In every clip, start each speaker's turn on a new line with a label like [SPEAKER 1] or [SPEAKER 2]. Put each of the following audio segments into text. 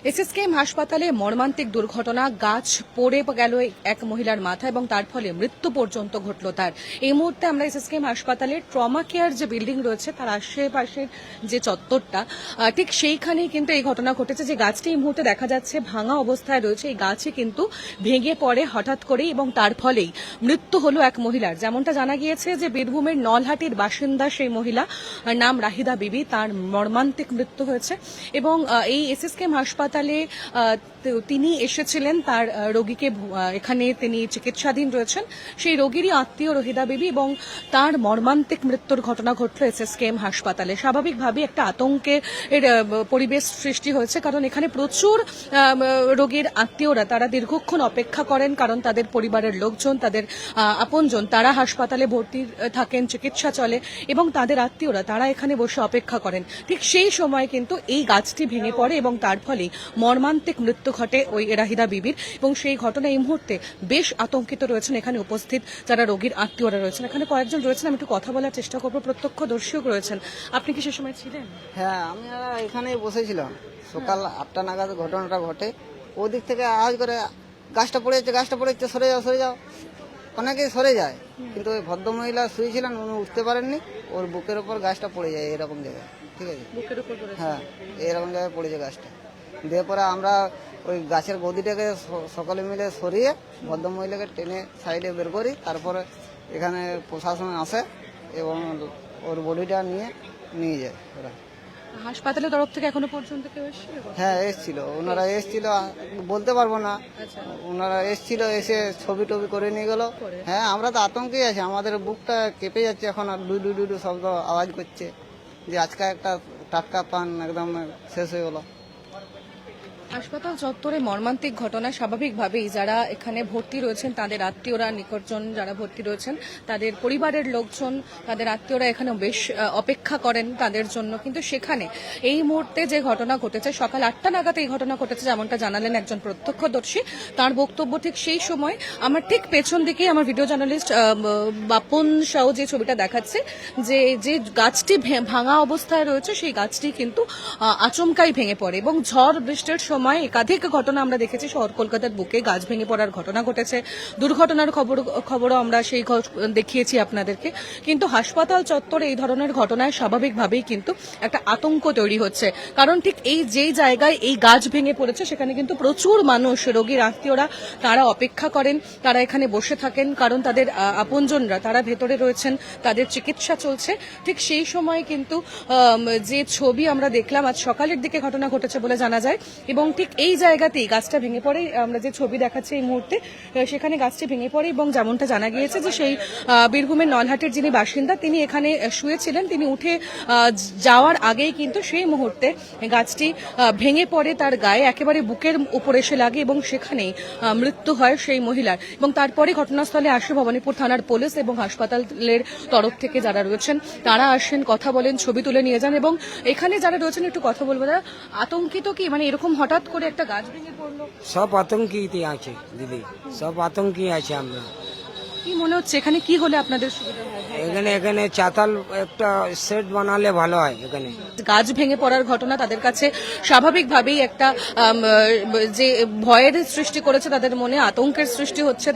[SPEAKER 1] SSKM হাসপাতালে মর্মান্তিক দুর্ঘটনা, গাছ পড়ে গেল এক মহিলার মাথা এবং তার ফলে মৃত্যু পর্যন্ত ঘটল তার। এই মুহূর্তে আমরা এসএসকেএম হাসপাতালের ট্রমা কেয়ার যে বিল্ডিং রয়েছে তার আশেপাশের যে চত্বরটা, ঠিক সেইখানেই কিন্তু এই ঘটনা ঘটেছে। যে গাছটি এই মুহূর্তে দেখা যাচ্ছে ভাঙা অবস্থায় রয়েছে, এই গাছে কিন্তু ভেঙে পড়ে হঠাৎ করেই এবং তার ফলেই মৃত্যু হলো এক মহিলার। যেমনটা জানা গিয়েছে যে বীরভূমের নলহাটির বাসিন্দা সেই মহিলা, নাম রাহিদা বিবি, তার মর্মান্তিক মৃত্যু হয়েছে। এবং এই এসএসকেএম হাসপাতালে তিনি এসেছিলেন তার রোগীকে, এখানে তিনি চিকিৎসাধীন রয়েছেন। সেই রোগীরই আত্মীয় রহিদা বিবি এবং তার মর্মান্তিক মৃত্যুর ঘটনা ঘটল এসএসকেএম হাসপাতালে। স্বাভাবিকভাবে একটা আতঙ্কের পরিবেশ সৃষ্টি হয়েছে, কারণ এখানে প্রচুর রোগীর আত্মীয়রা তারা দীর্ঘক্ষণ অপেক্ষা করেন, কারণ তাদের পরিবারের লোকজন, তাদের আপনজন তারা হাসপাতালে ভর্তি থাকেন, চিকিৎসা চলে এবং তাদের আত্মীয়রা তারা এখানে বসে অপেক্ষা করেন। ঠিক সেই সময় কিন্তু এই গাছটি ভেঙে পড়ে এবং তার ফলে মর্মান্তিক মৃত্যু ঘটে ওই রাহিদা বিবির। এবং সেই ঘটনা এই মুহূর্তে বেশ আতঙ্কিত রয়েছেন এখানে উপস্থিত যারা রোগীর আত্মীয়রা রয়েছেন। এখানে কয়েকজন রয়েছেন, আমি একটু কথা বলার চেষ্টা করবো। প্রত্যক্ষদর্শীও রয়েছেন, আপনি কি সে সময় ছিলেন?
[SPEAKER 2] হ্যাঁ, আমি এখানে বসেছিলাম। সকাল 8টা নাগাদ ঘটনাটা ঘটে। ওদিক থেকে আওয়াজ করে গাছটা পড়ে যাচ্ছে, গাছটা পড়ে যাচ্ছে, সরে যাও সরে যাও। অনেকেই সরে যায়, কিন্তু ওই ভদ্রমহিলা শুয়েছিলেন, উনি উঠতে পারেননি। ওর বুকের ওপর গাছটা পড়ে যায় এরকম জায়গায়, ঠিক আছে?
[SPEAKER 1] বুকের উপর পড়েছে?
[SPEAKER 2] হ্যাঁ, এরকম জায়গায় পড়েছে গাছটা। দিয়ে পরে আমরা ওই গাছের গদিটাকে সকলে মিলে সরিয়ে ভদ্রমহিলাকে টেনে সাইডে বের করি। তারপরে এখানে প্রশাসন আসে এবং ওর বডিটা নিয়ে যায় ওরা।
[SPEAKER 1] হাসপাতালের তরফ থেকে এখনো পর্যন্ত কেউ এসেছিল?
[SPEAKER 2] হ্যাঁ, এসছিল, ওনারা এসছিল, বলতে পারবো না। ওনারা এসছিল, এসে ছবি টবি করে নিয়ে গেল। হ্যাঁ, আমরা তো আতঙ্কেই আছি, আমাদের বুকটা কেঁপে যাচ্ছে এখন। আর ডু ডু ডু ডু শব্দ আওয়াজ করছে যে আজকে একটা টাটকা পান একদম শেষ হয়ে গেল।
[SPEAKER 1] হাসপাতাল চত্বরে মর্মান্তিক ঘটনা। স্বাভাবিকভাবেই যারা এখানে ভর্তি রয়েছেন তাদের আত্মীয়রা, নিকটজন যারা ভর্তি রয়েছেন তাদের পরিবারের লোকজন, তাদের আত্মীয়রা এখানে বেশ অপেক্ষা করেন তাদের জন্য। কিন্তু সেখানে এই মুহূর্তে যে ঘটনা ঘটেছে, সকাল 8টা নাগাদ এই ঘটনা ঘটেছে, যেমনটা জানালেন একজন প্রত্যক্ষদর্শী। তার বক্তব্য ঠিক সেই সময় আমার ঠিক পেছন দিকেই আমার ভিডিও জার্নালিস্ট বাপন সাহ যে ছবিটা দেখাচ্ছে, যে গাছটি ভাঙা অবস্থায় রয়েছে সেই গাছটি কিন্তু আচমকাই ভেঙে পড়ে এবং ঝড় বৃষ্টির সময় একাধিক ঘটনা আমরা দেখেছি। শহর কলকাতার বুকে গাছ ভেঙে পড়ার ঘটনা ঘটেছে, দুর্ঘটনার খবরও আমরা সেই দেখিয়েছি আপনাদেরকে। কিন্তু হাসপাতাল চত্বরে এই ধরনের ঘটনায় স্বাভাবিকভাবেই কিন্তু একটা আতঙ্ক তৈরি হচ্ছে, কারণ ঠিক যেই জায়গায় এই গাছ ভেঙে পড়েছে সেখানে কিন্তু প্রচুর মানুষ, রোগীর আত্মীয়রা তারা অপেক্ষা করেন, তারা এখানে বসে থাকেন, কারণ তাদের আপনজনরা তারা ভেতরে রয়েছেন, তাদের চিকিৎসা চলছে। ঠিক সেই সময় কিন্তু যে ছবি আমরা দেখলাম, আজ সকালের দিকে ঘটনা ঘটেছে বলে জানা যায়। এবং ঠিক এই জায়গাতেই গাছটা ভেঙে পড়ে, আমরা যে ছবি দেখাচ্ছি এই মুহূর্তে সেখানে গাছটি ভেঙে পড়ে এবং যেমনটা জানা গিয়েছে যে সেই বীরভূমের নলহাটির যিনি বাসিন্দা তিনি এখানে শুয়েছিলেন, তিনি উঠে যাওয়ার আগেই কিন্তু সেই মুহূর্তে গাছটি ভেঙে পড়ে তার গায়ে, একেবারে বুকের উপর এসে লাগে এবং সেখানেই মৃত্যু হয় সেই মহিলার। এবং তারপরে ঘটনাস্থলে আসে ভবানীপুর থানার পুলিশ এবং হাসপাতালের তরফ থেকে যারা রয়েছেন তারা আসেন, কথা বলেন, ছবি তুলে নিয়ে যান। এবং এখানে যারা রয়েছেন একটু কথা বলবো, তারা আতঙ্কিত কি, মানে এরকম হঠাৎ করে একটা গাছ ভেঙে পড়লো?
[SPEAKER 3] সব আতঙ্কিত আছে দিদি, সব আতঙ্কি আছে। আমরা
[SPEAKER 1] কি মনে হচ্ছে এখানে কি হলে আপনাদের সুবিধা হয়?
[SPEAKER 3] এখানে চাতাল একটা সেট বানালে ভালো হয়। এখানে
[SPEAKER 1] গাছ ভেঙে পড়ার ঘটনা তাদের কাছে স্বাভাবিকভাবেই একটা যে ভয়ের সৃষ্টি করেছে তাদের মনে, আতঙ্কের সৃষ্টি হচ্ছে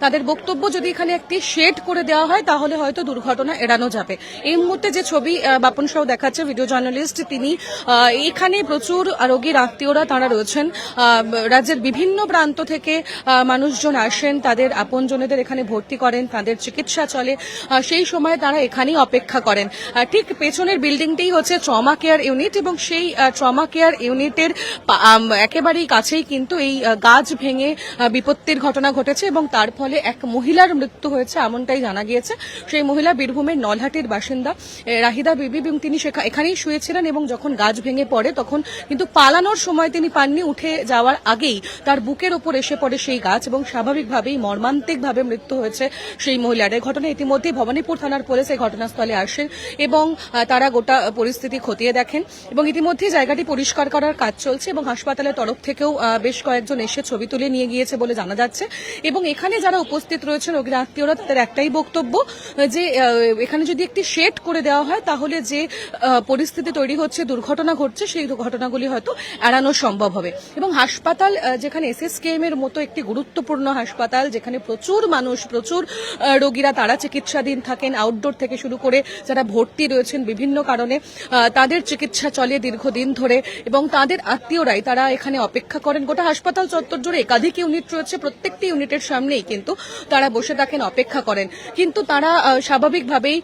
[SPEAKER 1] তাদের বক্তব্য। যদি এখানে একটি শেড করে দেওয়া হয় তাহলে হয়তো দুর্ঘটনা এড়ানো যাবে। এই মুহূর্তে যে ছবি বাপন সাহ দেখাচ্ছে ভিডিও জার্নালিস্ট, তিনি এখানে প্রচুর রোগীর আত্মীয়রা তারা রয়েছেন, রাজ্যের বিভিন্ন প্রান্ত থেকে মানুষজন আসেন, তাদের আপনজনেদের এখানে ভর্তি করেন, তাদের চিকিৎসা চলে, সেই সময় তারা এখানেই অপেক্ষা করেন। ঠিক পেছনের বিল্ডিংটি হচ্ছে ট্রমা কেয়ার ইউনিট এবং সেই ট্রমা কেয়ার ইউনিটের একেবারেই কাছেই কিন্তু এই গাছ ভেঙে বিপত্তির ঘটনা ঘটেছে এবং তার ফলে এক মহিলার মৃত্যু হয়েছে, এমনটাই জানা গিয়েছে। সেই মহিলা বীরভূমের নলহাটির বাসিন্দা রাহিদা বিবি এবং তিনি এখানেই শুয়েছিলেন এবং যখন গাছ ভেঙে পড়ে তখন কিন্তু পালানোর সময় তিনি পাননি, উঠে যাওয়ার আগেই তার বুকের ওপর এসে পড়ে সেই গাছ এবং স্বাভাবিকভাবেই মর্মান্তিকভাবে মৃত্যু হয়েছে সেই মহিলার। এই ঘটনা ইতিমধ্যে ভবানীপুর ব্যারাকপুর থানার পুলিশ এই ঘটনাস্থলে আসেন এবং তারা গোটা পরিস্থিতি খতিয়ে দেখেন এবং ইতিমধ্যে জায়গাটি পরিষ্কার করার কাজ চলছে এবং হাসপাতালের তরফ থেকেও বেশ কয়েকজন এসে ছবি তুলে নিয়ে গিয়েছে বলে জানা যাচ্ছে এবং এখানে যারা উপস্থিত রয়েছেন রোগীর আত্মীয়রা তাদের একটাই বক্তব্য যে এখানে যদি একটি শেড করে দেওয়া হয় তাহলে যে পরিস্থিতি তৈরি হচ্ছে, দুর্ঘটনা ঘটছে, সেই ঘটনাগুলি হয়তো এড়ানো সম্ভব হবে এবং হাসপাতাল যেখানে এসএসকেএম এর মতো একটি গুরুত্বপূর্ণ হাসপাতাল, যেখানে প্রচুর মানুষ, প্রচুর রোগীরা তারা চিকিৎসাধীন থাকেন, আউটডোর থেকে শুরু করে যারা ভর্তি রয়েছেন বিভিন্ন কারণে তাদের চিকিৎসা চলে দীর্ঘদিন ধরে এবং তাদের আত্মীয়রাই তারা এখানে অপেক্ষা করেন। গোটা হাসপাতাল চত্বর জুড়ে একাধিক ইউনিট রয়েছে, প্রত্যেকটি ইউনিটের সামনেই কিন্তু তারা বসে থাকেন, অপেক্ষা করেন, কিন্তু তারা স্বাভাবিকভাবেই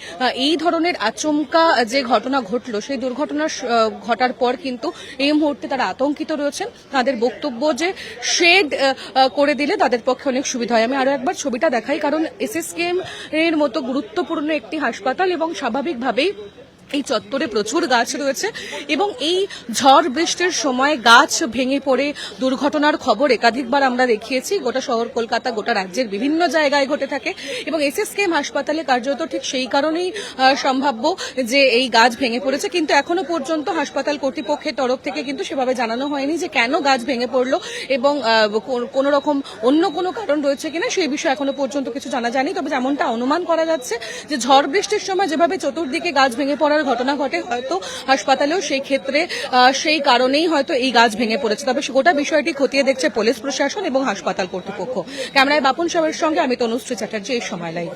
[SPEAKER 1] এই ধরনের আচমকা যে ঘটনা ঘটলো সেই দুর্ঘটনা ঘটার পর কিন্তু এই মুহূর্তে তারা আতঙ্কিত রয়েছেন। তাদের বক্তব্য যে শেড করে দিলে তাদের পক্ষে অনেক সুবিধা হয়। আমি আরো একবার ছবিটা দেখাই, কারণ এসএসকেএম এর মতো গুরুত্বপূর্ণ একটি হাসপাতাল এবং স্বাভাবিকভাবেই এই চত্বরে প্রচুর গাছ রয়েছে এবং এই ঝড় বৃষ্টির সময় গাছ ভেঙে পড়ে দুর্ঘটনার খবর একাধিকবার আমরা দেখিয়েছি। গোটা শহর কলকাতা, গোটা রাজ্যের বিভিন্ন জায়গায় ঘটে থাকে এবং এসএসকেএম হাসপাতালে কার্যত ঠিক সেই কারণেই সম্ভাব্য যে এই গাছ ভেঙে পড়েছে, কিন্তু এখনো পর্যন্ত হাসপাতাল কর্তৃপক্ষের তরফ থেকে কিন্তু সেভাবে জানানো হয়নি যে কেন গাছ ভেঙে পড়লো এবং কোনো রকম অন্য কোনো কারণ রয়েছে কিনা সেই বিষয়ে এখনো পর্যন্ত কিছু জানা যায়নি। তবে যেমনটা অনুমান করা যাচ্ছে যে ঝড় বৃষ্টির সময় যেভাবে চতুর্দিকে গাছ ভেঙে পড়ার ঘটনা ঘটে, হয়তো হাসপাতালেও সেই ক্ষেত্রে সেই কারণেই হয়তো এই গাছ ভেঙে পড়েছে। তবে গোটা বিষয়টি খতিয়ে দেখছে পুলিশ প্রশাসন এবং হাসপাতাল কর্তৃপক্ষ। ক্যামেরায় বাপন সাহেবের সঙ্গে আমি তনুশ্রী চ্যাটার্জি, এই সময় লাইভ।